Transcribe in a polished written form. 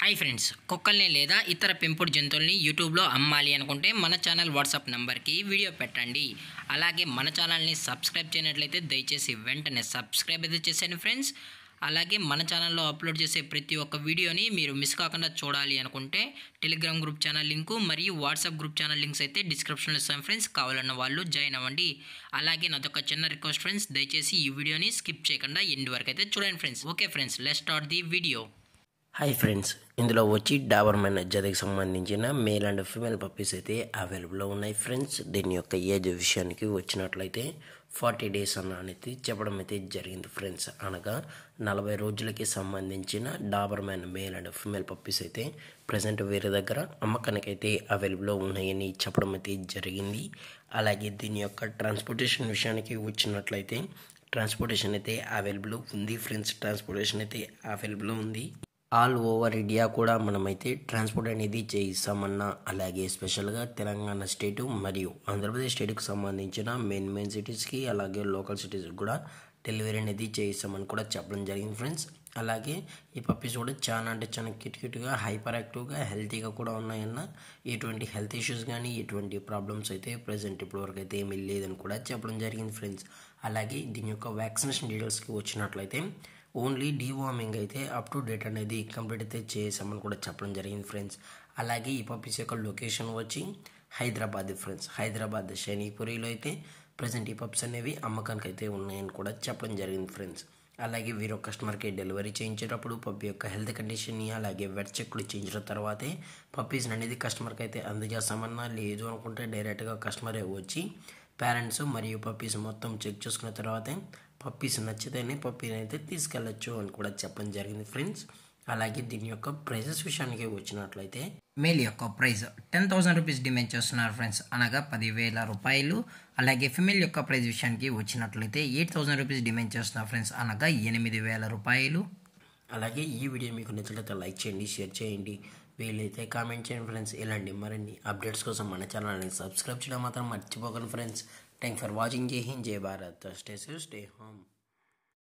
Hi friends, కుక్కల్ని లేదా ఇతర పెంపుడు జంతువుల్ని యూట్యూబ్లో అమ్మాలి అనుకుంటే మన ఛానల్ వాట్సాప్ నెంబర్కి వీడియో పెట్టండి. అలాగే మన ఛానల్ని సబ్స్క్రైబ్ చేయనట్లయితే దయచేసి వెంటనే సబ్స్క్రైబ్ అయితే చేసేయండి ఫ్రెండ్స్. అలాగే మన ఛానల్లో అప్లోడ్ చేసే ప్రతి ఒక్క వీడియోని మీరు మిస్ కాకుండా చూడాలి అనుకుంటే టెలిగ్రామ్ గ్రూప్ ఛానల్ లింకు మరియు వాట్సాప్ గ్రూప్ ఛానల్ లింక్స్ అయితే డిస్క్రిప్షన్లో ఇస్తాను ఫ్రెండ్స్. కావాలన్న వాళ్ళు జాయిన్ అవ్వండి. అలాగే నాదొక చిన్న రిక్వెస్ట్ ఫ్రెండ్స్, దయచేసి ఈ వీడియోని స్కిప్ చేయకుండా ఎండ్ వరకు అయితే చూడండి friends. Okay friends, let's start the video. Hi friends, ఇందులో వచ్చి డాబర్మెన్ జతకి సంబంధించిన మేల్ అండ్ ఫీమేల్ పప్పీస్ అయితే అవైలబుల్లో ఉన్నాయి ఫ్రెండ్స్. దీని యొక్క ఏజ్ విషయానికి వచ్చినట్లయితే 40 days అనేది చెప్పడం అయితే జరిగింది ఫ్రెండ్స్. అనగా 40 రోజులకి సంబంధించిన Doberman male and female puppies అయితే ప్రజెంట్ వేరే దగ్గర అమ్మకానికి అయితే అవైలబుల్లో ఉన్నాయని చెప్పడం అయితే జరిగింది. అలాగే దీని యొక్క ట్రాన్స్పోర్టేషన్ విషయానికి వచ్చినట్లయితే ట్రాన్స్పోర్టేషన్ అయితే అవైలబుల్ ఉంది ఫ్రెండ్స్. ట్రాన్స్పోర్టేషన్ అయితే అవైలబుల్ ఉంది. ఆల్ ఓవర్ ఇండియా కూడా మనమైతే ట్రాన్స్పోర్ట్ అనేది చేయిస్తామన్నా, అలాగే స్పెషల్గా తెలంగాణ స్టేటు మరియు ఆంధ్రప్రదేశ్ స్టేట్కి సంబంధించిన మెయిన్ సిటీస్కి అలాగే లోకల్ సిటీస్కి కూడా డెలివరీ అనేది చేయిస్తామని కూడా చెప్పడం జరిగింది ఫ్రెండ్స్. అలాగే ఈ పప్పీస్ కూడా చాలా క్యూట్గా హైపర్ యాక్టివ్గా హెల్తీగా కూడా ఉన్నాయన్న, ఎటువంటి హెల్త్ ఇష్యూస్ కానీ ఎటువంటి ప్రాబ్లమ్స్ అయితే ప్రజెంట్ ఇప్పటివరకు అయితే ఏమీ లేదని కూడా చెప్పడం జరిగింది ఫ్రెండ్స్. అలాగే దీని యొక్క వ్యాక్సినేషన్ డీటెయిల్స్కి వచ్చినట్లయితే ఓన్లీ డీవార్మింగ్ అయితే అప్ టు డేట్ అనేది కంప్లీట్ అయితే చేసామని కూడా చెప్పడం జరిగింది ఫ్రెండ్స్. అలాగే ఈ పప్పీస్ యొక్క లొకేషన్ వచ్చి హైదరాబాద్ ఫ్రెండ్స్. హైదరాబాద్ శనిపురిలో అయితే ప్రజెంట్ ఈ పప్స్ అనేవి అమ్మకానికి అయితే ఉన్నాయని కూడా చెప్పడం జరిగింది ఫ్రెండ్స్. అలాగే వీరు కస్టమర్కి డెలివరీ చేయించేటప్పుడు పప్పీ యొక్క హెల్త్ కండిషన్ని అలాగే వెట్ చెక్లు చేయించిన తర్వాతే పప్పీస్ అనేది కస్టమర్కి అయితే అందజేస్తామన్నా, లేదు అనుకుంటే డైరెక్ట్గా కస్టమరే వచ్చి పేరెంట్స్ మరియు పప్పీస్ మొత్తం చెక్ చేసుకున్న తర్వాతే పప్పీస్ నచ్చితేనే పప్పీని అయితే తీసుకెళ్ళచ్చు అని కూడా చెప్పడం జరిగింది ఫ్రెండ్స్. అలాగే దీని యొక్క ప్రైజెస్ విషయానికి వచ్చినట్లయితే మేల్ యొక్క ప్రైస్ 10,000 రూపీస్ డిమాండ్ చేస్తున్నారు ఫ్రెండ్స్, అనగా 10,000 రూపాయలు. అలాగే ఫిమేల్ యొక్క ప్రైస్ విషయానికి వచ్చినట్లయితే 8,000 రూపీస్ డిమాండ్ చేస్తున్నారు ఫ్రెండ్స్, అనగా 8,000 రూపాయలు. అలాగే ఈ వీడియో మీకు నచ్చినట్లయితే లైక్ చేయండి, షేర్ చేయండి, వీలైతే కామెంట్ చేయండి ఫ్రెండ్స్. ఇలాంటి మరిన్ని అప్డేట్స్ కోసం మన ఛానల్ని సబ్స్క్రైబ్ చేయడం మాత్రం మర్చిపోకండి ఫ్రెండ్స్. Thank for watching. జై హింద్, జై Bharat, stay safe, stay home.